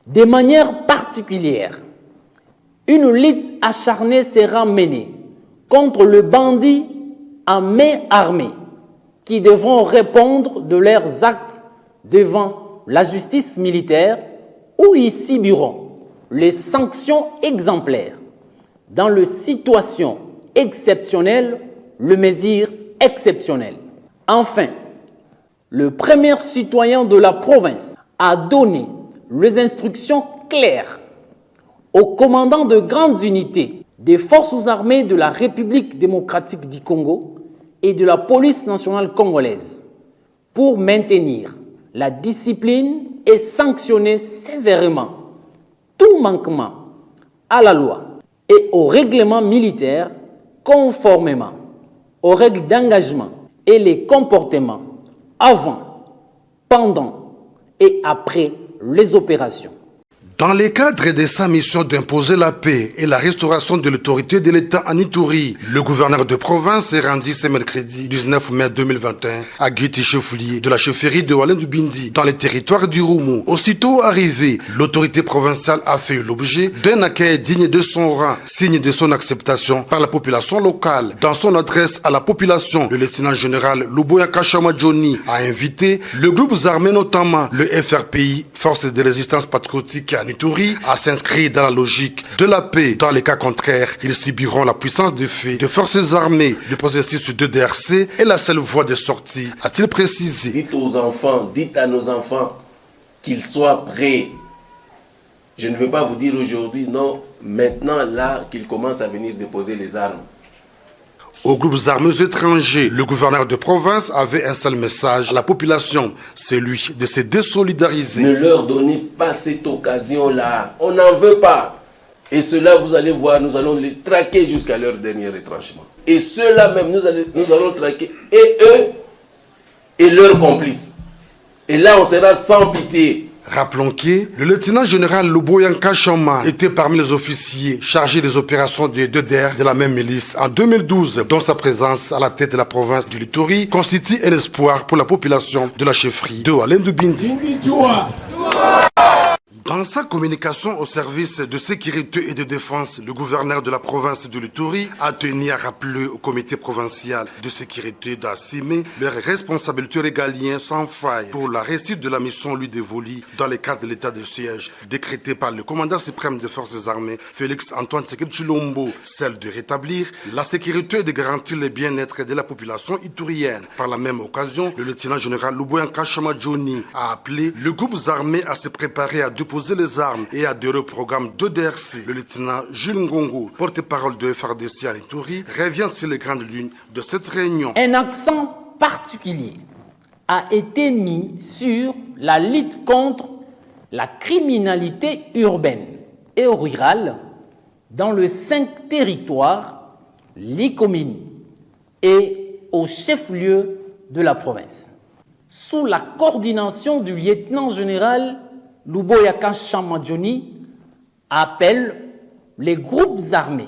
De manière particulière, une lutte acharnée sera menée contre les bandits à main armée qui devront répondre de leurs actes devant la justice militaire où ils subiront les sanctions exemplaires. Dans les situations exceptionnelles, les mesures exceptionnelles. Enfin, le premier citoyen de la province a donné les instructions claires au commandant de grandes unités des forces armées de la République démocratique du Congo et de la police nationale congolaise pour maintenir la discipline et sanctionner sévèrement tout manquement à la loi et au règlement militaire conformément aux règles d'engagement et les comportements avant, pendant et après les opérations. Dans le cadre de sa mission d'imposer la paix et la restauration de l'autorité de l'État en Ituri, le gouverneur de province est rendu ce mercredi 19 mai 2021 à Guiti Chefoulier de la chefferie de Walendu-Bindi dans le territoire du Roumu. Aussitôt arrivé, l'autorité provinciale a fait l'objet d'un accueil digne de son rang, signe de son acceptation par la population locale. Dans son adresse à la population, le lieutenant-général Luboya Kashama Johnny a invité le groupe armé, notamment le FRPI, Force de résistance patriotique en Ituri, à s'inscrire dans la logique de la paix. Dans les cas contraires, ils subiront la puissance de fait des forces armées. Le processus de DRC est la seule voie de sortie, a-t-il précisé. Dites aux enfants, dites à nos enfants qu'ils soient prêts. Je ne veux pas vous dire aujourd'hui, non, maintenant, là, qu'ils commencent à venir déposer les armes. Aux groupes armés étrangers, le gouverneur de province avait un seul message à la population, celui de se désolidariser. Ne leur donnez pas cette occasion-là, on n'en veut pas. Et cela, vous allez voir, nous allons les traquer jusqu'à leur dernier retranchement. Et ceux-là même, nous allons traquer, et eux, et leurs complices. Et là, on sera sans pitié. Rappelons que le lieutenant-général Luboya Kashama était parmi les officiers chargés des opérations de DER de la même milice en 2012, dont sa présence à la tête de la province du Ituri constitue un espoir pour la population de la chefferie de Walendu-Bindi. Dans sa communication au service de sécurité et de défense, le gouverneur de la province de l'Ituri a tenu à rappeler au comité provincial de sécurité d'assumer leurs responsabilités régaliennes sans faille pour la réussite de la mission lui dévolue dans le cadre de l'état de siège décrété par le commandant suprême des forces armées, Félix Antoine Tshisekedi Tshilombo, celle de rétablir la sécurité et de garantir le bien-être de la population iturienne. Par la même occasion, le lieutenant-général Luboya Kashama Johnny a appelé le groupe armé à se préparer à déposer les armes et adhérer au programme de DRC. Le lieutenant Jules Ngongo, porte-parole de FRDC à Ituri, revient sur les grandes lignes de cette réunion. Un accent particulier a été mis sur la lutte contre la criminalité urbaine et rurale dans les 5 territoires, les communes et au chef-lieu de la province. Sous la coordination du lieutenant-général Luboya Kashama Johnny, appelle les groupes armés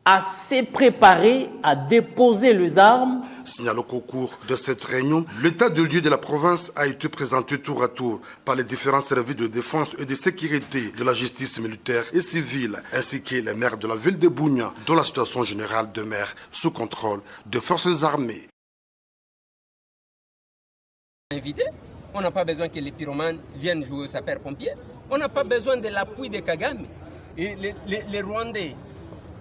à se préparer à déposer les armes. Signalons qu'au cours de cette réunion, l'état de lieu de la province a été présenté tour à tour par les différents services de défense et de sécurité de la justice militaire et civile, ainsi que les maires de la ville de Bunia, dont la situation générale demeure sous contrôle des forces armées. On n'a pas besoin que les pyromanes viennent jouer au sapeur-pompier. On n'a pas besoin de l'appui de Kagame. Et les Rwandais,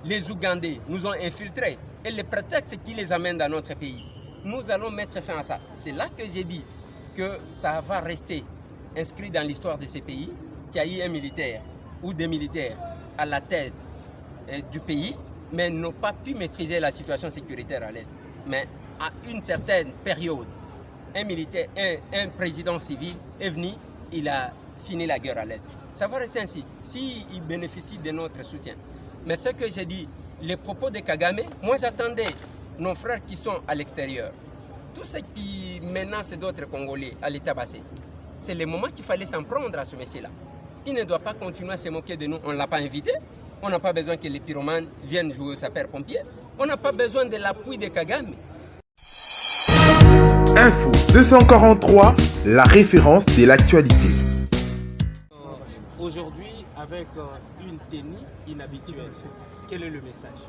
les Ougandais nous ont infiltrés. Et les prétextes qui les amènent dans notre pays. Nous allons mettre fin à ça. C'est là que j'ai dit que ça va rester inscrit dans l'histoire de ces pays qu'il y a eu un militaire ou des militaires à la tête du pays, mais n'ont pas pu maîtriser la situation sécuritaire à l'Est. Mais à une certaine période, un militaire, un président civil est venu, il a fini la guerre à l'Est. Ça va rester ainsi, s'il bénéficie de notre soutien. Mais ce que j'ai dit, les propos de Kagame, moi j'attendais nos frères qui sont à l'extérieur. Tous ceux qui menacent d'autres Congolais à l'état passé, c'est le moment qu'il fallait s'en prendre à ce monsieur-là. Il ne doit pas continuer à se moquer de nous, on ne l'a pas invité. On n'a pas besoin que les pyromanes viennent jouer au sapeur-pompier. On n'a pas besoin de l'appui de Kagame. Info 243, la référence de l'actualité. Aujourd'hui, avec une tenue inhabituelle, quel est le message?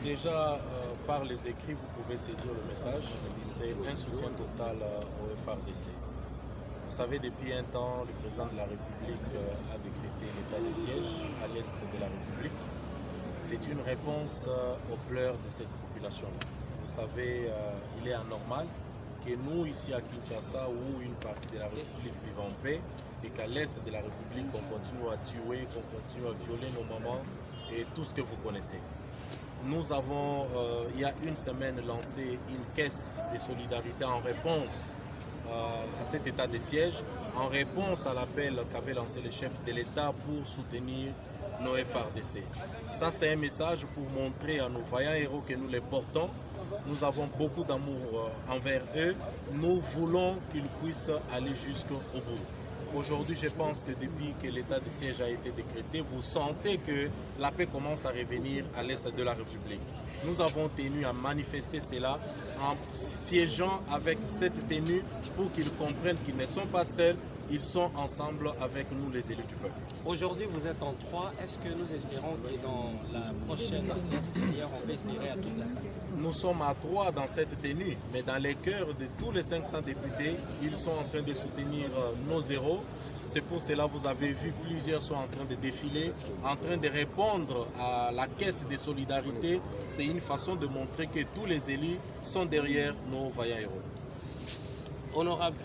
Déjà, par les écrits, vous pouvez saisir le message. C'est un soutien total au FARDC. Vous savez, depuis un temps, le président de la République a décrété l'état de siège à l'est de la République. C'est une réponse aux pleurs de cette population-là. Vous savez, il est anormal que nous, ici à Kinshasa, où une partie de la République vit en paix, et qu'à l'est de la République, on continue à tuer, qu'on continue à violer nos mamans et tout ce que vous connaissez. Nous avons, il y a une semaine, lancé une caisse de solidarité en réponse à cet état de siège, en réponse à l'appel qu'avait lancé le chef de l'État pour soutenir nos FARDC. Ça, c'est un message pour montrer à nos vaillants héros que nous les portons. Nous avons beaucoup d'amour envers eux. Nous voulons qu'ils puissent aller jusqu'au bout. Aujourd'hui, je pense que depuis que l'état de siège a été décrété, vous sentez que la paix commence à revenir à l'est de la République. Nous avons tenu à manifester cela en siégeant avec cette tenue pour qu'ils comprennent qu'ils ne sont pas seuls, ils sont ensemble avec nous, les élus du peuple. Aujourd'hui, vous êtes en 3. Est-ce que nous espérons que dans la prochaine séance plénière, on peut espérer à toute la salle? Nous sommes à 3 dans cette tenue, mais dans les cœurs de tous les 500 députés, ils sont en train de soutenir nos héros. C'est pour cela que vous avez vu plusieurs sont en train de défiler, en train de répondre à la caisse de solidarité. C'est une façon de montrer que tous les élus sont derrière nos vaillants héros. Honorable.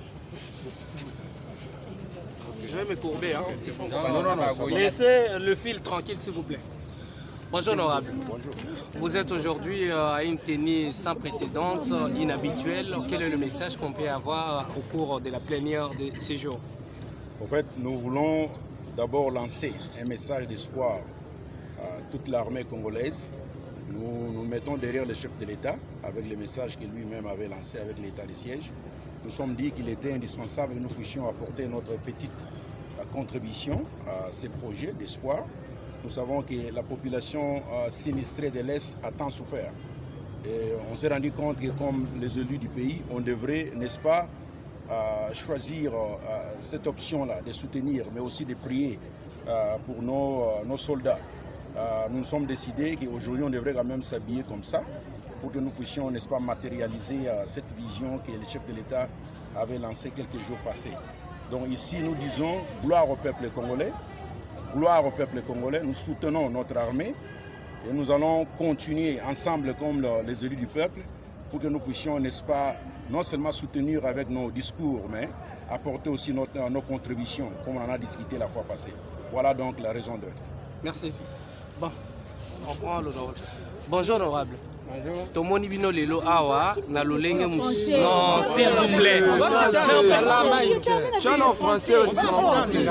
Je vais me courber. Hein. Non. Laissez le fil tranquille, s'il vous plaît. Bonjour, honorable. Bonjour. Vous êtes aujourd'hui à une tenue sans précédent, inhabituelle. Quel est le message qu'on peut avoir au cours de la plénière de ces jours? En fait, nous voulons d'abord lancer un message d'espoir à toute l'armée congolaise. Nous nous mettons derrière le chef de l'État avec le message qu'il lui-même avait lancé avec l'état de siège. Nous sommes dit qu'il était indispensable que nous puissions apporter notre petite contribution à ces projets d'espoir. Nous savons que la population sinistrée de l'Est a tant souffert. Et on s'est rendu compte que comme les élus du pays, on devrait, n'est-ce pas, choisir cette option-là, de soutenir, mais aussi de prier pour nos soldats. Nous nous sommes décidés qu'aujourd'hui, on devrait quand même s'habiller comme ça pour que nous puissions, n'est-ce pas, matérialiser cette vision que le chef de l'État avait lancée quelques jours passés. Donc ici, nous disons gloire au peuple congolais, gloire au peuple congolais. Nous soutenons notre armée et nous allons continuer ensemble comme les élus du peuple pour que nous puissions, n'est-ce pas, non seulement soutenir avec nos discours, mais apporter aussi nos contributions, comme on en a discuté la fois passée. Voilà donc la raison d'être. Merci. Bon, on prend l'honorable. Bonjour, honorable. Bonjour. Tomoni bino lelo awa na lolenge musu. Non, s'il vous plaît. Tu es en français aussi, en français.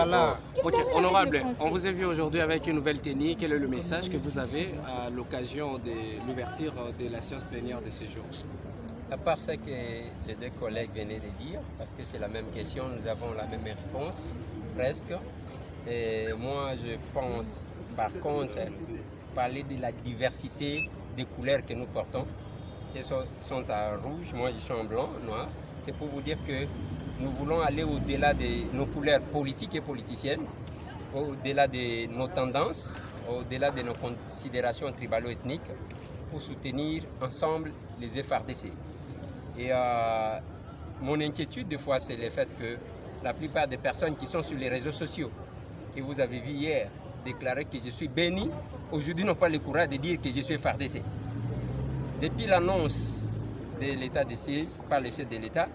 Ok, honorable, on vous a vu aujourd'hui avec une nouvelle tenue. Quel est le message que vous avez à l'occasion de l'ouverture de la séance plénière de ce jour? À part ce que les deux collègues venaient de dire, parce que c'est la même question, nous avons la même réponse, presque. Et moi, je pense, par contre, parler de la diversité des couleurs que nous portons. Ils sont à rouge, moi je suis en blanc, noir. C'est pour vous dire que nous voulons aller au-delà de nos couleurs politiques et politiciennes, au-delà de nos tendances, au-delà de nos considérations tribalo-ethniques, pour soutenir ensemble les FARDC. Et mon inquiétude, des fois, c'est le fait que la plupart des personnes qui sont sur les réseaux sociaux, que vous avez vu hier, déclarer que je suis béni, aujourd'hui n'ont pas le courage de dire que je suis FARDC. Depuis l'annonce de l'état de siège par le chef de l'État,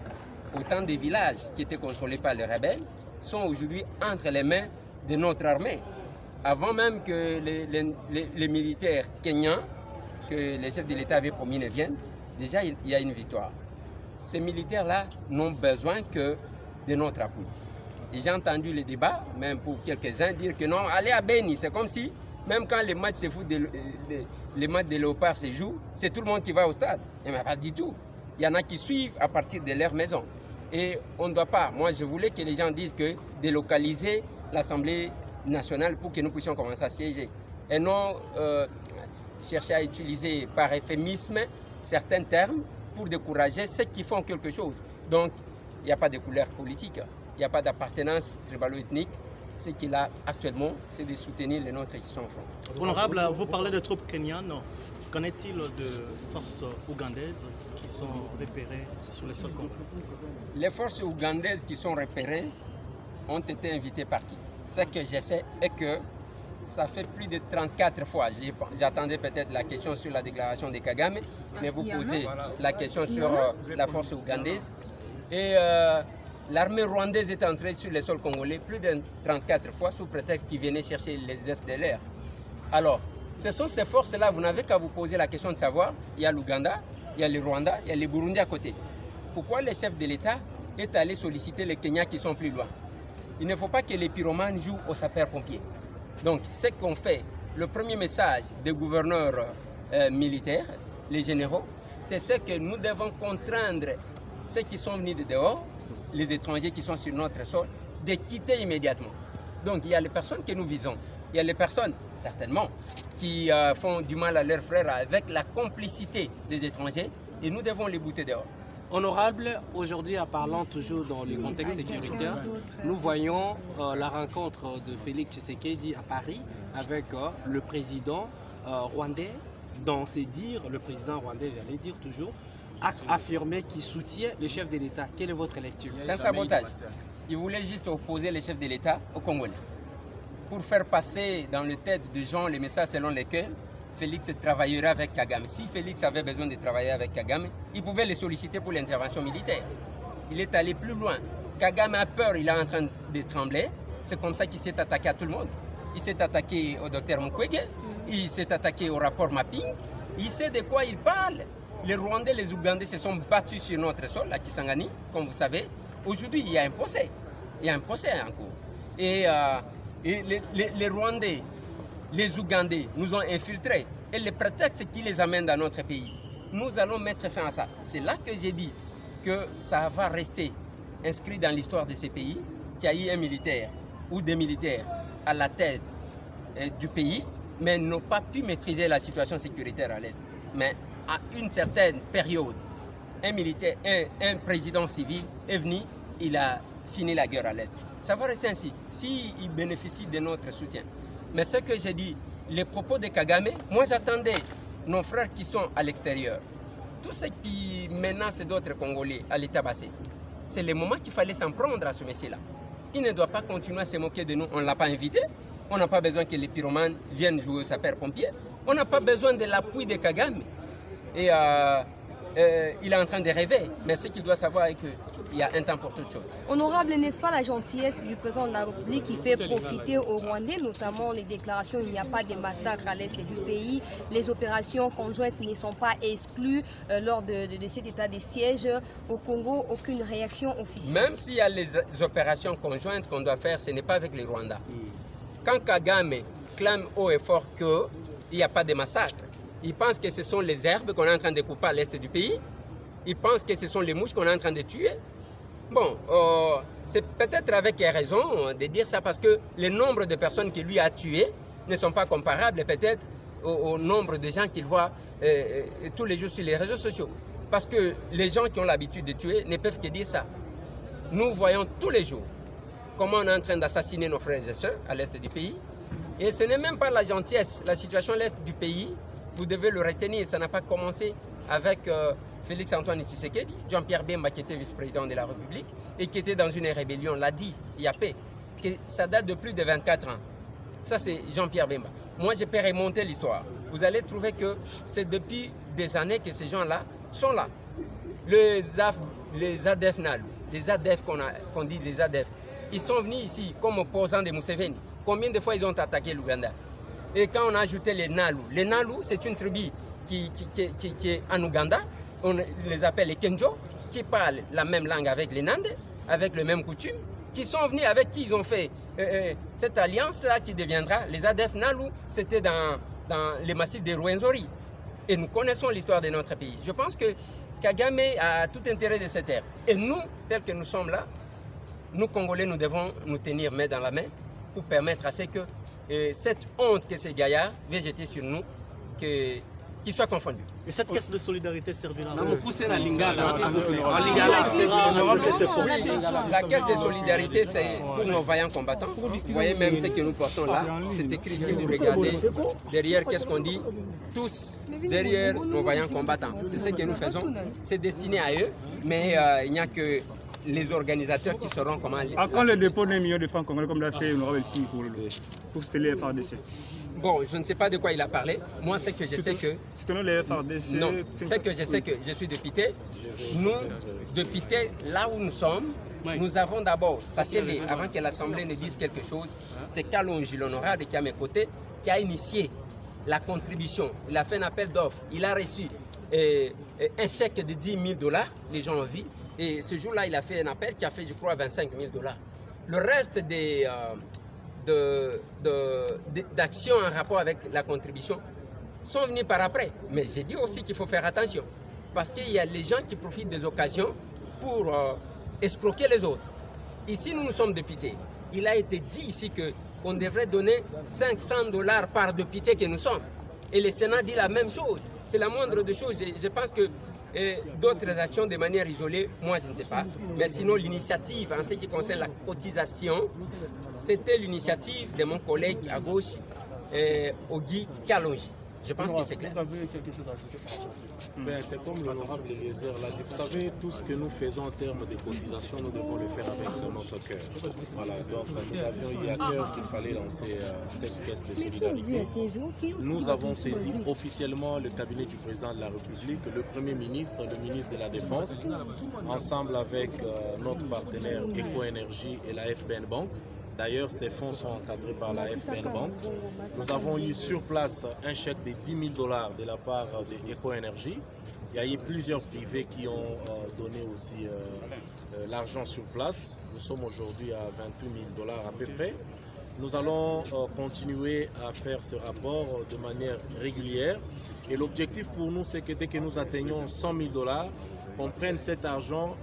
autant de villages qui étaient contrôlés par les rebelles sont aujourd'hui entre les mains de notre armée. Avant même que les militaires kenyans, que le chef de l'État avait promis ne viennent, déjà il y a une victoire. Ces militaires-là n'ont besoin que de notre appui. Et j'ai entendu les débats, même pour quelques-uns, dire que non, allez à Beni, c'est comme si, même quand les matchs les matchs de Léopard se jouent, c'est tout le monde qui va au stade. Il n'y en a pas du tout. Il y en a qui suivent à partir de leur maison. Et on ne doit pas, moi je voulais que les gens disent que délocaliser l'Assemblée nationale pour que nous puissions commencer à siéger. Et non chercher à utiliser par euphémisme certains termes pour décourager ceux qui font quelque chose. Donc, il n'y a pas de couleur politique, il n'y a pas d'appartenance tribalo-ethnique. ce qu'il a actuellement, c'est de soutenir les nôtres qui sont au front. Honorable, vous parlez de troupes kenyanes. Qu'en est-il de forces ougandaises qui sont repérées sur le sol congolais? Les forces ougandaises qui sont repérées ont été invitées par qui? Ce que je sais est que ça fait plus de 34 fois. J'attendais peut-être la question sur la déclaration de Kagame, mais vous posez la question sur la force ougandaise. Et l'armée rwandaise est entrée sur le sol congolais plus de 34 fois sous prétexte qu'ils venaient chercher les FDLR. Alors, ce sont ces forces-là, vous n'avez qu'à vous poser la question de savoir, il y a l'Ouganda, il y a le Rwanda, il y a le Burundi à côté. Pourquoi le chef de l'État est allé solliciter les Kenyans qui sont plus loin? Il ne faut pas que les pyromanes jouent aux sapeurs-pompiers. Donc, ce qu'on fait, le premier message des gouverneurs militaires, les généraux, c'était que nous devons contraindre ceux qui sont venus de dehors, les étrangers qui sont sur notre sol, de quitter immédiatement. Donc, il y a les personnes que nous visons. Il y a les personnes, certainement, qui font du mal à leurs frères avec la complicité des étrangers et nous devons les bouter dehors. Honorable, aujourd'hui, en parlant toujours dans le contexte sécuritaire, nous voyons la rencontre de Félix Tshisekedi à Paris avec le président rwandais. Dans ses dires, le président rwandais, j'allais dire toujours, a affirmé qu'il soutient le chef de l'État. Quelle est votre lecture? C'est un sabotage. Il voulait juste opposer le chef de l'État aux Congolais pour faire passer dans les têtes des gens les messages selon lesquels Félix travaillerait avec Kagame. Si Félix avait besoin de travailler avec Kagame, il pouvait les solliciter pour l'intervention militaire. Il est allé plus loin. Kagame a peur, il est en train de trembler. C'est comme ça qu'il s'est attaqué à tout le monde. Il s'est attaqué au docteur Mukwege, il s'est attaqué au rapport Mapping. Il sait de quoi il parle. Les Rwandais, les Ougandais se sont battus sur notre sol, à Kisangani, comme vous savez. Aujourd'hui, il y a un procès. Il y a un procès en cours. Et les Rwandais, les Ougandais nous ont infiltrés. Et le prétexte qui les amène dans notre pays, nous allons mettre fin à ça. C'est là que j'ai dit que ça va rester inscrit dans l'histoire de ces pays, qu'il y a eu un militaire ou des militaires à la tête du pays, mais n'ont pas pu maîtriser la situation sécuritaire à l'Est. Mais à une certaine période, un militaire, un président civil est venu, il a fini la guerre à l'Est. Ça va rester ainsi, s'il bénéficie de notre soutien. Mais ce que j'ai dit, les propos de Kagame, moi j'attendais nos frères qui sont à l'extérieur, tous ceux qui menacent d'autres Congolais à l'état bassé. C'est le moment qu'il fallait s'en prendre à ce monsieur-là. Il ne doit pas continuer à se moquer de nous, on ne l'a pas invité. On n'a pas besoin que les pyromanes viennent jouer au sapeur-pompier. On n'a pas besoin de l'appui de Kagame. Et il est en train de rêver. Mais ce qu'il doit savoir est qu'il y a un temps pour toute chose. Honorable, n'est-ce pas la gentillesse du président de la République qui fait profiter aux Rwandais, notamment les déclarations il n'y a pas de massacre à l'est du pays, les opérations conjointes ne sont pas exclues lors de cet état de siège. Au Congo, aucune réaction officielle. Même s'il y a les opérations conjointes qu'on doit faire, ce n'est pas avec les Rwandais. Quand Kagame clame haut et fort qu'il n'y a pas de massacre, il pense que ce sont les herbes qu'on est en train de couper à l'est du pays. Il pense que ce sont les mouches qu'on est en train de tuer. Bon, c'est peut-être avec raison de dire ça parce que le nombre de personnes qu'il lui a tuées ne sont pas comparables peut-être au nombre de gens qu'il voit tous les jours sur les réseaux sociaux. Parce que les gens qui ont l'habitude de tuer ne peuvent que dire ça. Nous voyons tous les jours comment on est en train d'assassiner nos frères et sœurs à l'est du pays. Et ce n'est même pas la gentillesse. La situation à l'est du pays, vous devez le retenir. Ça n'a pas commencé avec Félix-Antoine Tshisekedi, Jean-Pierre Bemba qui était vice-président de la République et qui était dans une rébellion, l'a dit, Yapé, que ça date de plus de 24 ans. Ça c'est Jean-Pierre Bemba. Moi je peux remonter l'histoire. Vous allez trouver que c'est depuis des années que ces gens-là sont là. Les ADF Nalu, les ADF qu'on dit les ADF, ils sont venus ici comme opposants de Museveni. Combien de fois ils ont attaqué l'Ouganda? Et quand on a ajouté les Nalu c'est une tribu qui est en Ouganda, on les appelle les Kenjo, qui parlent la même langue avec les Nande, avec les mêmes coutumes, qui sont venus avec qui ils ont fait cette alliance-là qui deviendra les ADF Nalu, c'était dans les massifs de Rwenzori. Et nous connaissons l'histoire de notre pays. Je pense que Kagame a tout intérêt de cette terre. Et nous, tels que nous sommes là, nous Congolais, nous devons nous tenir main dans la main pour permettre à ce que cette honte que ces gaillards veulent jeter sur nous, que qui soit confondu. Et cette caisse de solidarité servira à La caisse de solidarité, c'est pour nos vaillants combattants. Vous voyez même ce que nous portons là, c'est écrit si vous regardez. Derrière, qu'est-ce qu'on dit? Tous derrière nos vaillants combattants. C'est ce que nous faisons. C'est destiné à eux, mais il n'y a que les organisateurs qui sauront comment les... À quand le dépôt d'un million de francs congolais comme l'a fait Honorable Simi pour soutenir les FARDC? Bon, je ne sais pas de quoi il a parlé. Moi, c'est que je sais que... Soutenir les FARDC... Non, c'est que je sais que je suis député. Nous, députés, là où nous sommes, nous avons d'abord, sachez-le, avant que l'Assemblée ne dise quelque chose, c'est Kalonji, l'honorable qui est à mes côtés, qui a initié la contribution. Il a fait un appel d'offres. Il a reçu un chèque de 10 000 $, les gens ont vu. Et ce jour-là, il a fait un appel qui a fait, je crois, 25 000 $. Le reste d'actions en rapport avec la contribution sont venus par après. Mais j'ai dit aussi qu'il faut faire attention. Parce qu'il y a les gens qui profitent des occasions pour escroquer les autres. Ici, nous sommes députés. Il a été dit ici qu'on devrait donner 500 $ par député que nous sommes. Et le Sénat dit la même chose. C'est la moindre des choses. Je pense que d'autres actions de manière isolée, moi je ne sais pas. Mais sinon, l'initiative en ce qui concerne la cotisation, c'était l'initiative de mon collègue à gauche, Ogi Kalonji. Je pense que c'est clair. Vous avez quelque chose à ajouter? C'est comme l'honorable Eliezer l'a dit. Vous savez, tout ce que nous faisons en termes de cotisation, nous devons le faire avec notre cœur. Voilà, donc nous avions eu à cœur qu'il fallait lancer cette caisse de solidarité. Nous avons saisi officiellement le cabinet du président de la République, le Premier ministre, le ministre de la Défense, ensemble avec notre partenaire Eco-Énergie et la FBN Bank. D'ailleurs, ces fonds sont encadrés par la FBN Bank. Nous avons eu sur place un chèque de 10 000 $ de la part de Eco-Énergie. Il y a eu plusieurs privés qui ont donné aussi l'argent sur place. Nous sommes aujourd'hui à 28 000 $ à peu près. Nous allons continuer à faire ce rapport de manière régulière. Et l'objectif pour nous, c'est que dès que nous atteignons 100 000 $, qu'on prenne cet argent,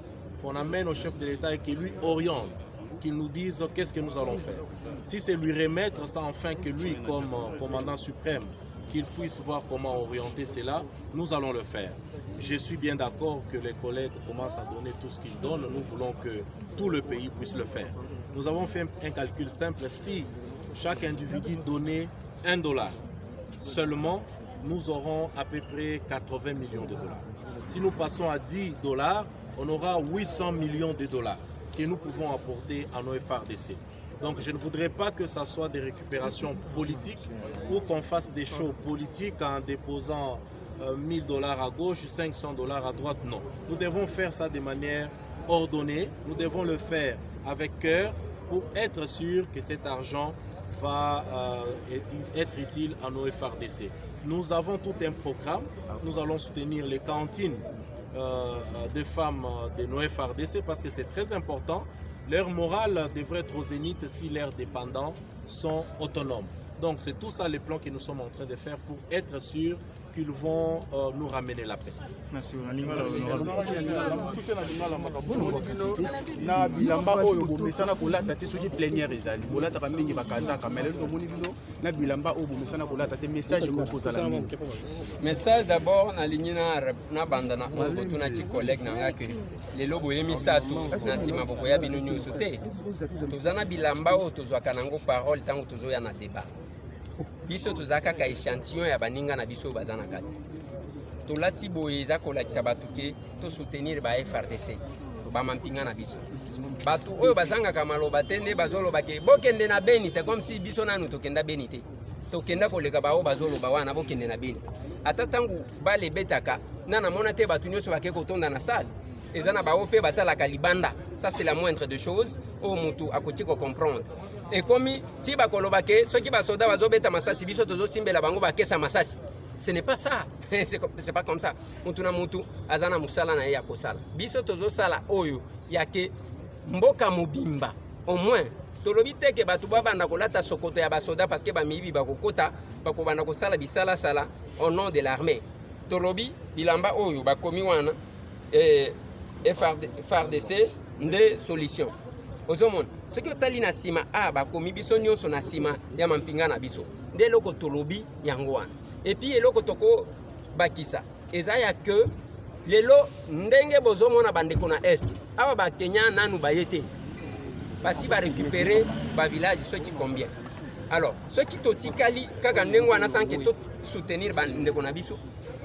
qu'on amène au chef de l'État et qu'il lui oriente, qu'il nous dise qu'est-ce que nous allons faire. Si c'est lui remettre ça, enfin que lui, comme commandant suprême, qu'il puisse voir comment orienter cela, nous allons le faire. Je suis bien d'accord que les collègues commencent à donner tout ce qu'ils donnent. Nous voulons que tout le pays puisse le faire. Nous avons fait un calcul simple. Si chaque individu donnait $1 seulement, nous aurons à peu près 80 millions de $. Si nous passons à $10, on aura 800 millions de $. Que nous pouvons apporter à nos FARDC. Donc je ne voudrais pas que ça soit des récupérations politiques ou qu'on fasse des shows politiques en déposant 1 000 $ à gauche, 500 $ à droite. Non. Nous devons faire ça de manière ordonnée. Nous devons le faire avec cœur pour être sûr que cet argent va être utile à nos FARDC. Nous avons tout un programme. Nous allons soutenir les cantines des femmes de nos FARDC parce que c'est très important. Leur morale devrait être au zénith si leurs dépendants sont autonomes. Donc c'est tout ça les plans que nous sommes en train de faire pour être sûr qu'ils vont nous ramener la paix. Merci. Message d'abord na ligne na banda na oto na ti collègue na ngaki les lobo yemisatu na sima boko ya binu nyusu te tozana bilamba o tozwaka nango parole tango tozoya na débat biso tozaka ka échantillon ya baninga na biso bazana kati tolati boye eza kolakisa bato ke to soutenir ba FARDC ba mampinga na biso bato oyo bazangaka maloba te nde bazoloba ke bokende na Beni. C'est comme si biso nanu tokenda Beni te tokenda koleka bao bazoloba wana bokende na Beni ata tangu balebetaka nana mona te bato nyonso bake kotonda na stade eza na bao mpe batalaka libanda. Ça c'est la moindre des choses oyo motu akoki comprendre. Et comme ti bakoloba ke soki basoda bazobeta masasi biso tozosimbela bango bakesa masasi. Ce n'est pas ça. C'est pas comme ça. Mutu na mutu azana musala na ya kosala. Biso tozosala oyo yake mboka mobimba. Au moins tolobi te ke batu babanda kolata sokoto ya basoda parce que bamibi bakokota bakobanda kosala bisala sala au nom de l'armée. Tolobi bilamba oyo bakomi wana FARDC nde solution. Ozomon ce que tali na sima bakomi biso nyonso na sima ya mampinga na biso nde loko tolobi yango wana. Et puis eloko toko bakisa eza ya que lelo ndenge bozomona bandeko na est awa bakenya nanu bayete basi ba récupérer ba village soki combien. Alors soki totikali kaka ndenge wana sanke to soutenir bandeko na biso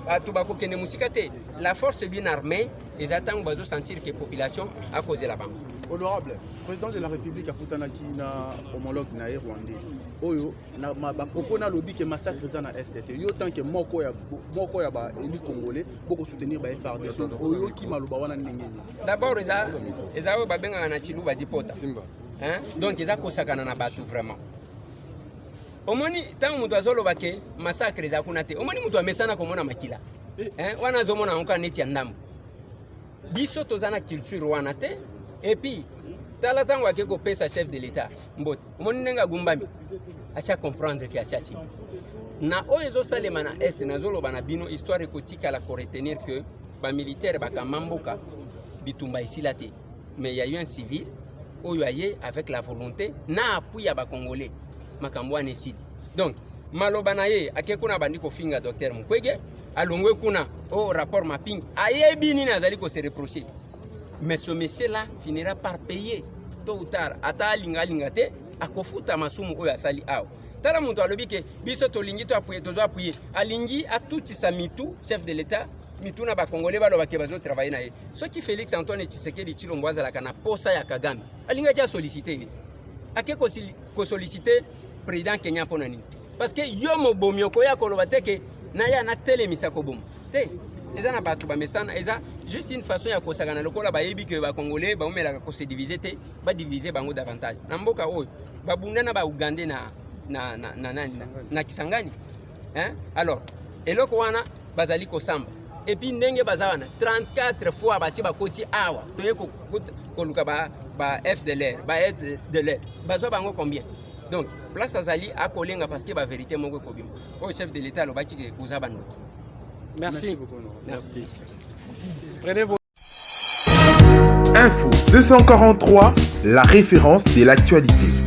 batu bakokende musika te, la force bien armée ils attendent bazo sentir que population a causé la banque. Honorable président de la République akutanaki na homologue na rwandais oyo na mabako na lobby que massacre za na STT yo tant que moko ya ba élu congolais boko soutenir ba FARDC oyo ki maloba wana ndengeni. D'abord eza ba benga na chiluba dipota hein, donc eza kosakana na batu vraiment. Omoni tangu mutu azoloba ke massacre za kuna te omoni mutu amesana komona makila hein, wana zomona onka neti ya ndambo biso tozana culture wana te. Et puis, tala tango akeko pesa chef de l'État, mbote. Omoni nenga gumbami, acha comprendre que acha si. Na oyezo salema na est na zolo bana bino histoire ekotika la retenir que ba militaire ba kamamboka bitumba ici la te. Mais il y a eu un civil oyo aye avec la volonté na appui ya ba congolais makambo anesi. Donc, maloba na ye akeko na bandiko finga docteur Mukwege, alongwe kuna au rapport mapping, aye bini nazali ko se reprocher. Mais ce monsieur-là finira par payer tôt ou tard. Ata linga te akofuta masumu oyo asali awo. Tala muntu alobi ke biso to lingi to appuyer. Alingi a tout sa mitu chef de l'État, mitu na ba congolais ba lo ba ke bazo travailler na ye. Ce qui Félix Antoine Tshisekedi Tshilombo azala kana posa ya Kagame. Alinga ja solliciter vite. Ake ko solliciter président Kenya pona nini? Parce que yo mo bomioko ya koloba te ke na ya na telemisa ko bom. Te eza na batu ba mesana eza juste une façon ya kosagana lokola ba yebi ke ba congolais ba omela ko se diviser te ba diviser bango davantage na mboka oyo ba bundana ba ugandais na Kisangani hein. Alors eloko wana bazali ko samba et puis ndenge bazawana 34 fois basi ba koti awa toye ko luka ba F de l'air ba aide de l'air bazo bango combien. Donc place azali akolenga parce que ba vérité moko ko bima o chef de l'État lo ba ki kuza bando. Merci beaucoup. Merci. Prenez vos Info 243, la référence de l'actualité.